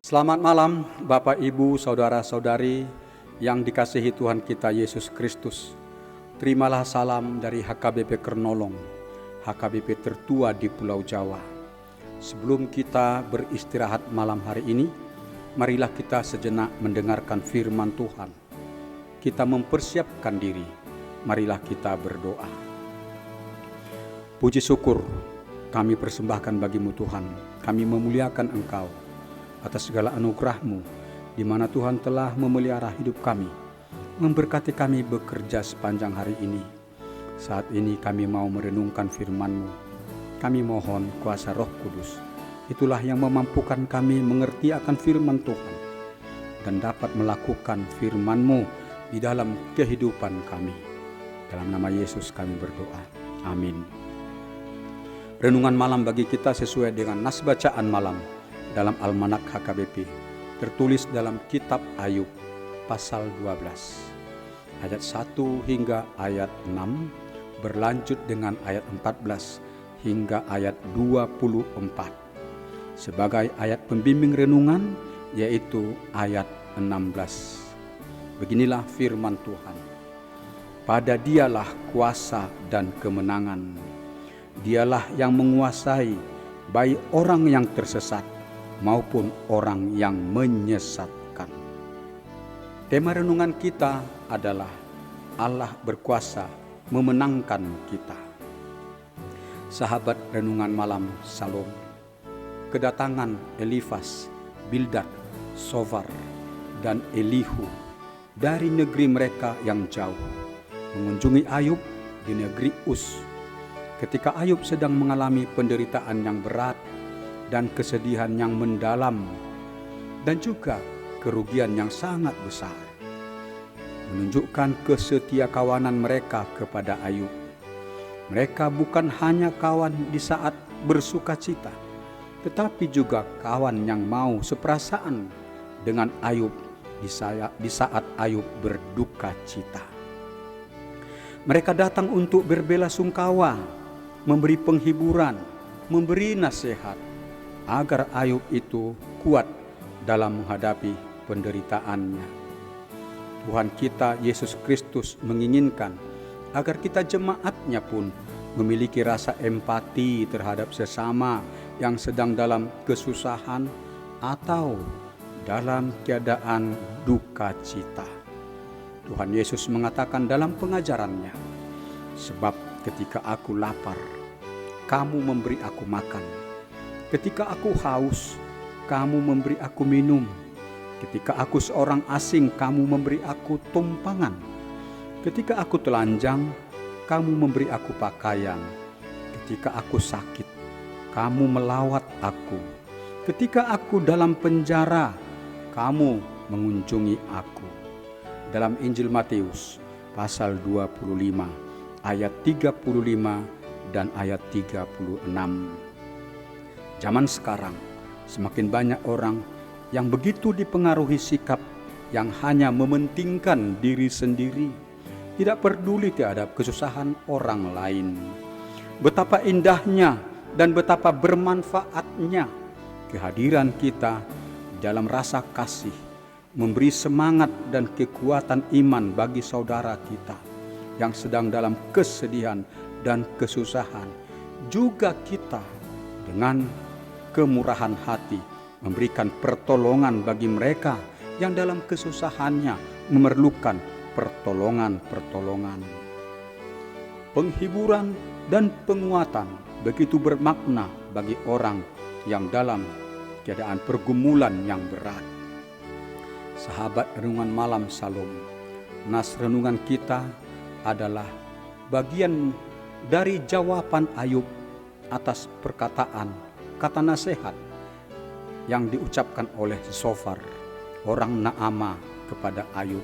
Selamat malam Bapak, Ibu, Saudara-saudari yang dikasihi Tuhan kita Yesus Kristus. Terimalah salam dari HKBP Kernolong, HKBP tertua di Pulau Jawa. Sebelum kita beristirahat malam hari ini, marilah kita sejenak mendengarkan firman Tuhan. Kita mempersiapkan diri, marilah kita berdoa. Puji syukur kami persembahkan bagimu Tuhan, kami memuliakan Engkau atas segala anugerah-Mu, di mana Tuhan telah memelihara hidup kami, memberkati kami bekerja sepanjang hari ini. Saat ini kami mau merenungkan firman-Mu. Kami mohon kuasa Roh Kudus, itulah yang memampukan kami mengerti akan firman Tuhan dan dapat melakukan firman-Mu di dalam kehidupan kami. Dalam nama Yesus kami berdoa. Amin. Renungan malam bagi kita sesuai dengan nas bacaan malam dalam Almanak HKBP, tertulis dalam kitab Ayub pasal 12 ayat 1 hingga ayat 6, berlanjut dengan ayat 14 hingga ayat 24. Sebagai ayat pembimbing renungan yaitu ayat 16. Beginilah firman Tuhan. Pada Dialah kuasa dan kemenangan. Dialah yang menguasai baik orang yang tersesat maupun orang yang menyesatkan. Tema renungan kita adalah Allah berkuasa memenangkan kita. Sahabat renungan malam Salom, kedatangan Elifas, Bildad, Sofar, dan Elihu dari negeri mereka yang jauh mengunjungi Ayub di negeri Uz. Ketika Ayub sedang mengalami penderitaan yang berat dan kesedihan yang mendalam dan juga kerugian yang sangat besar, menunjukkan kesetiakawanan mereka kepada Ayub. Mereka bukan hanya kawan di saat bersuka cita, tetapi juga kawan yang mau seperasaan dengan Ayub di saat Ayub berduka cita. Mereka datang untuk berbelasungkawa, memberi penghiburan, memberi nasihat, agar Ayub itu kuat dalam menghadapi penderitaannya. Tuhan kita Yesus Kristus menginginkan agar kita jemaatnya pun memiliki rasa empati terhadap sesama yang sedang dalam kesusahan atau dalam keadaan duka cita. Tuhan Yesus mengatakan dalam pengajarannya, sebab ketika aku lapar, kamu memberi aku makan. Ketika aku haus, kamu memberi aku minum. Ketika aku seorang asing, kamu memberi aku tumpangan. Ketika aku telanjang, kamu memberi aku pakaian. Ketika aku sakit, kamu melawat aku. Ketika aku dalam penjara, kamu mengunjungi aku. Dalam Injil Matius pasal 25 ayat 35 dan ayat 36. Zaman sekarang semakin banyak orang yang begitu dipengaruhi sikap yang hanya mementingkan diri sendiri, tidak peduli terhadap kesusahan orang lain. Betapa indahnya dan betapa bermanfaatnya kehadiran kita dalam rasa kasih, memberi semangat dan kekuatan iman bagi saudara kita yang sedang dalam kesedihan dan kesusahan. Juga kita dengan kemurahan hati memberikan pertolongan bagi mereka yang dalam kesusahannya memerlukan pertolongan. Penghiburan dan penguatan begitu bermakna bagi orang yang dalam keadaan pergumulan yang berat. Sahabat renungan malam Salom, nas renungan kita adalah bagian dari jawaban Ayub atas perkataan kata nasihat yang diucapkan oleh Sofar, orang Naamah, kepada Ayub.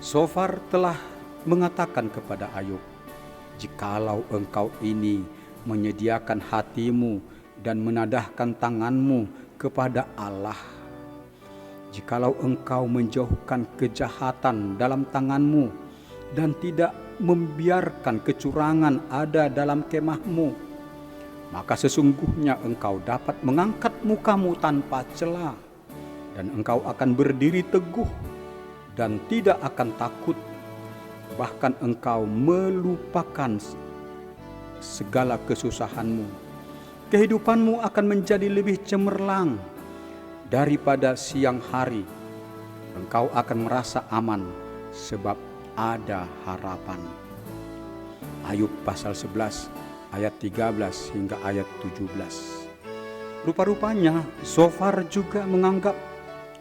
Sofar telah mengatakan kepada Ayub, jikalau engkau ini menyediakan hatimu dan menadahkan tanganmu kepada Allah, jikalau engkau menjauhkan kejahatan dalam tanganmu dan tidak membiarkan kecurangan ada dalam kemahmu, maka sesungguhnya engkau dapat mengangkat mukamu tanpa celah dan engkau akan berdiri teguh dan tidak akan takut. Bahkan engkau melupakan segala kesusahanmu. Kehidupanmu akan menjadi lebih cemerlang daripada siang hari. Engkau akan merasa aman sebab ada harapan. Ayub pasal 11 ayat 13 hingga ayat 17. Rupa-rupanya Zofar juga menganggap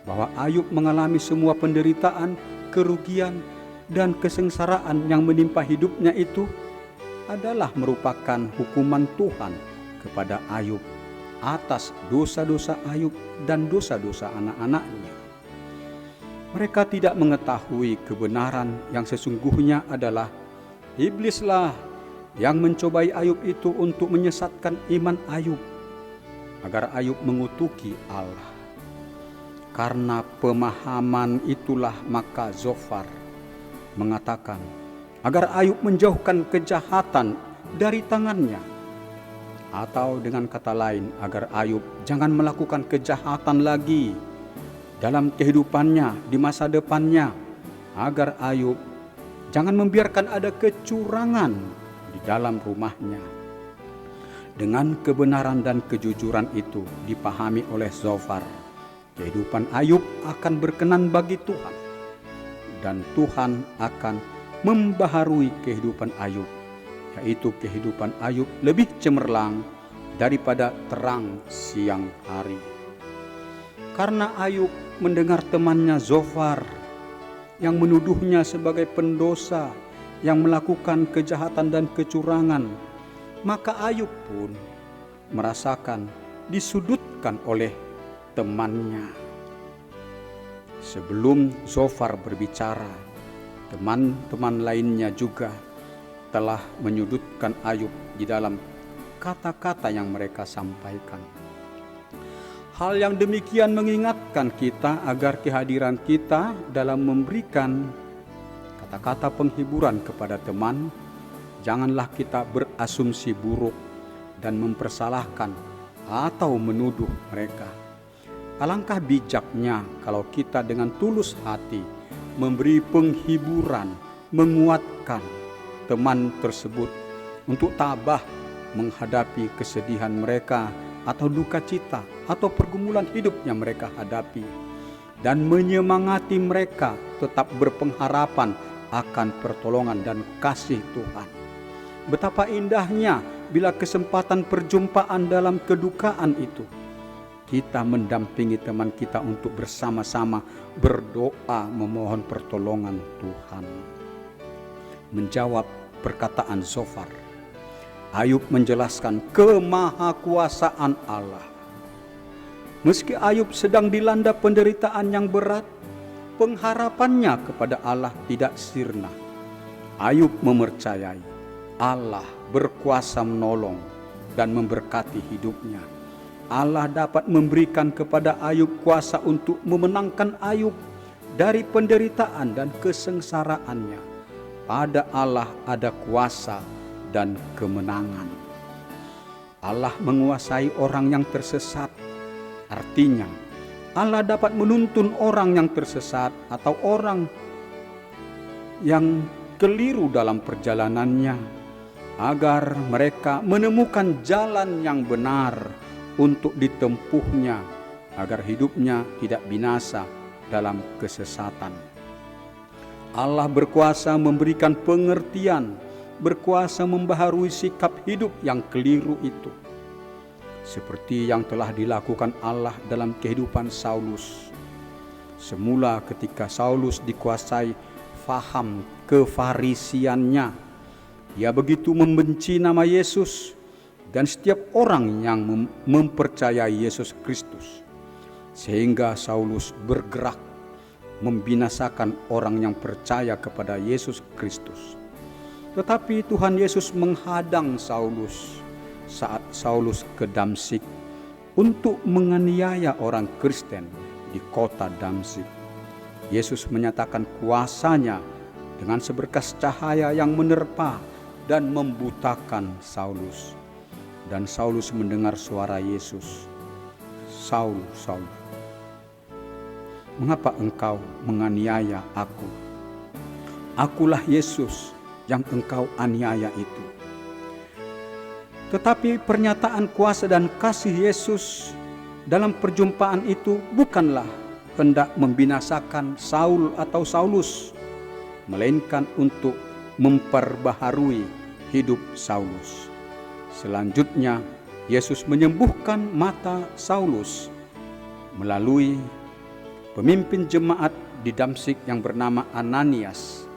bahwa Ayub mengalami semua penderitaan, kerugian, dan kesengsaraan yang menimpa hidupnya itu adalah merupakan hukuman Tuhan kepada Ayub atas dosa-dosa Ayub dan dosa-dosa anak-anaknya. Mereka tidak mengetahui kebenaran yang sesungguhnya adalah iblislah yang mencobai Ayub itu untuk menyesatkan iman Ayub, agar Ayub mengutuki Allah. Karena pemahaman itulah maka Zofar mengatakan agar Ayub menjauhkan kejahatan dari tangannya. Atau dengan kata lain, agar Ayub jangan melakukan kejahatan lagi dalam kehidupannya di masa depannya, agar Ayub jangan membiarkan ada kecurangan di dalam rumahnya. Dengan kebenaran dan kejujuran itu dipahami oleh Zofar, kehidupan Ayub akan berkenan bagi Tuhan, dan Tuhan akan membaharui kehidupan Ayub, yaitu kehidupan Ayub lebih cemerlang daripada terang siang hari. Karena Ayub mendengar temannya Zofar yang menuduhnya sebagai pendosa yang melakukan kejahatan dan kecurangan, maka Ayub pun merasakan disudutkan oleh temannya. Sebelum Zofar berbicara, teman-teman lainnya juga telah menyudutkan Ayub di dalam kata-kata yang mereka sampaikan. Hal yang demikian mengingatkan kita agar kehadiran kita dalam memberikan kata-kata penghiburan kepada teman, janganlah kita berasumsi buruk dan mempersalahkan atau menuduh mereka. Alangkah bijaknya kalau kita dengan tulus hati memberi penghiburan, menguatkan teman tersebut untuk tabah menghadapi kesedihan mereka atau duka cita atau pergumulan hidup yang mereka hadapi, dan menyemangati mereka tetap berpengharapan akan pertolongan dan kasih Tuhan. Betapa indahnya bila kesempatan perjumpaan dalam kedukaan itu, kita mendampingi teman kita untuk bersama-sama berdoa memohon pertolongan Tuhan. Menjawab perkataan Zofar, Ayub menjelaskan kemahakuasaan Allah. Meski Ayub sedang dilanda penderitaan yang berat, pengharapannya kepada Allah tidak sirna. Ayub mempercayai Allah berkuasa menolong dan memberkati hidupnya. Allah dapat memberikan kepada Ayub kuasa untuk memenangkan Ayub dari penderitaan dan kesengsaraannya. Pada Allah ada kuasa dan kemenangan. Allah menguasai orang yang tersesat. Artinya, Allah dapat menuntun orang yang tersesat atau orang yang keliru dalam perjalanannya, agar mereka menemukan jalan yang benar untuk ditempuhnya, agar hidupnya tidak binasa dalam kesesatan. Allah berkuasa memberikan pengertian, berkuasa membaharui sikap hidup yang keliru itu, seperti yang telah dilakukan Allah dalam kehidupan Saulus. Semula ketika Saulus dikuasai faham kefarisiannya, ia begitu membenci nama Yesus dan setiap orang yang mempercayai Yesus Kristus, sehingga Saulus bergerak membinasakan orang yang percaya kepada Yesus Kristus. Tetapi Tuhan Yesus menghadang Saulus saat Saulus ke Damsyik untuk menganiaya orang Kristen di kota Damsyik. Yesus menyatakan kuasanya dengan seberkas cahaya yang menerpa dan membutakan Saulus. Dan Saulus mendengar suara Yesus, "Saul, Saul, mengapa engkau menganiaya aku? Akulah Yesus yang engkau aniaya itu. Tetapi pernyataan kuasa dan kasih Yesus dalam perjumpaan itu bukanlah hendak membinasakan Saul atau Saulus, melainkan untuk memperbaharui hidup Saulus. Selanjutnya, Yesus menyembuhkan mata Saulus melalui pemimpin jemaat di Damsyik yang bernama Ananias,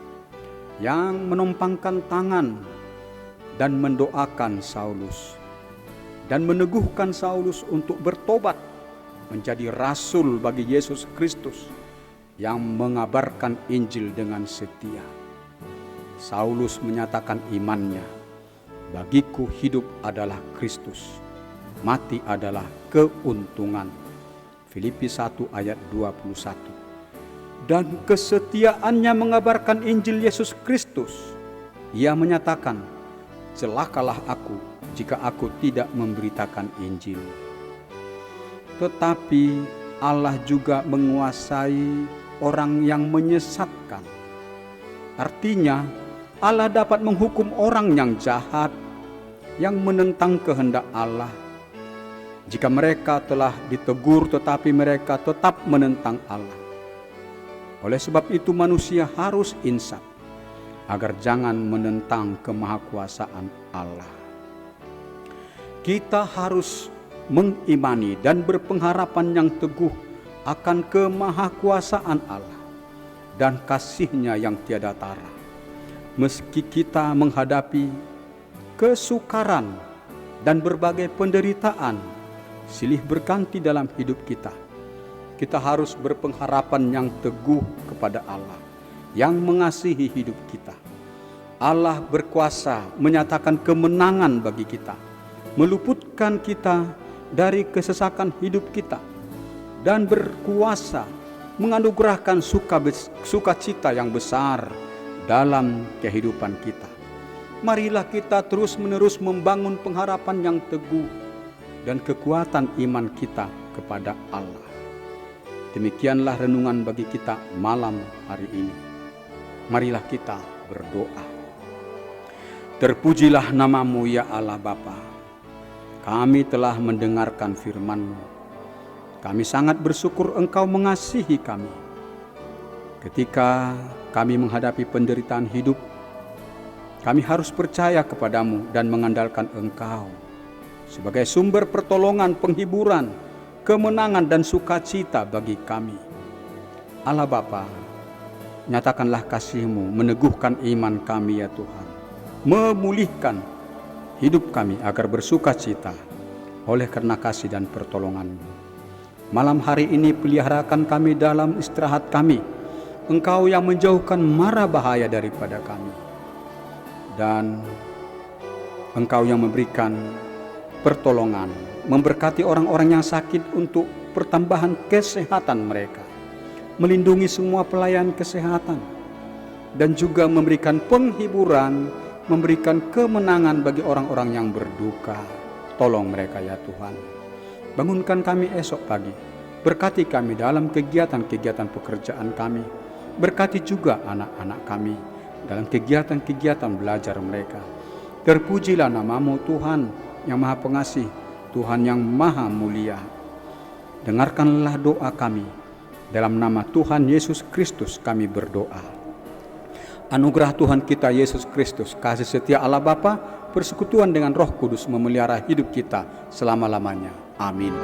yang menumpangkan tangan dan mendoakan Saulus dan meneguhkan Saulus untuk bertobat menjadi rasul bagi Yesus Kristus yang mengabarkan Injil dengan setia. Saulus menyatakan imannya, bagiku hidup adalah Kristus, mati adalah keuntungan. Filipi 1 ayat 21. Dan kesetiaannya mengabarkan Injil Yesus Kristus. Ia menyatakan, celakalah aku jika aku tidak memberitakan Injil. Tetapi Allah juga menguasai orang yang menyesatkan. Artinya, Allah dapat menghukum orang yang jahat, yang menentang kehendak Allah. Jika mereka telah ditegur tetapi mereka tetap menentang Allah. Oleh sebab itu manusia harus insaf, agar jangan menentang kemahakuasaan Allah. Kita harus mengimani dan berpengharapan yang teguh akan kemahakuasaan Allah dan kasih-Nya yang tiada tara. Meski kita menghadapi kesukaran dan berbagai penderitaan silih berganti dalam hidup kita, kita harus berpengharapan yang teguh kepada Allah yang mengasihi hidup kita. Allah berkuasa menyatakan kemenangan bagi kita, meluputkan kita dari kesesakan hidup kita, dan berkuasa menganugerahkan sukacita yang besar dalam kehidupan kita. Marilah kita terus-menerus membangun pengharapan yang teguh dan kekuatan iman kita kepada Allah. Demikianlah renungan bagi kita malam hari ini. Marilah kita berdoa. Terpujilah nama-Mu ya Allah Bapa. Kami telah mendengarkan firman-Mu. Kami sangat bersyukur Engkau mengasihi kami. Ketika kami menghadapi penderitaan hidup, kami harus percaya kepadamu dan mengandalkan Engkau sebagai sumber pertolongan, penghiburan, kemenangan dan sukacita bagi kami. Allah Bapa, nyatakanlah kasih-Mu, meneguhkan iman kami ya Tuhan, memulihkan hidup kami agar bersukacita oleh karena kasih dan pertolongan-Mu. Malam hari ini peliharakan kami dalam istirahat kami. Engkau yang menjauhkan mara bahaya daripada kami, dan Engkau yang memberikan pertolongan, memberkati orang-orang yang sakit untuk pertambahan kesehatan mereka, melindungi semua pelayan kesehatan, dan juga memberikan penghiburan, memberikan kemenangan bagi orang-orang yang berduka. Tolong mereka ya Tuhan. Bangunkan kami esok pagi, berkati kami dalam kegiatan-kegiatan pekerjaan kami, berkati juga anak-anak kami dalam kegiatan-kegiatan belajar mereka. Terpujilah nama-Mu Tuhan yang Maha Pengasih, Tuhan yang Maha Mulia. Dengarkanlah doa kami, dalam nama Tuhan Yesus Kristus kami berdoa. Anugerah Tuhan kita Yesus Kristus, kasih setia Allah Bapa, persekutuan dengan Roh Kudus memelihara hidup kita selama-lamanya. Amin.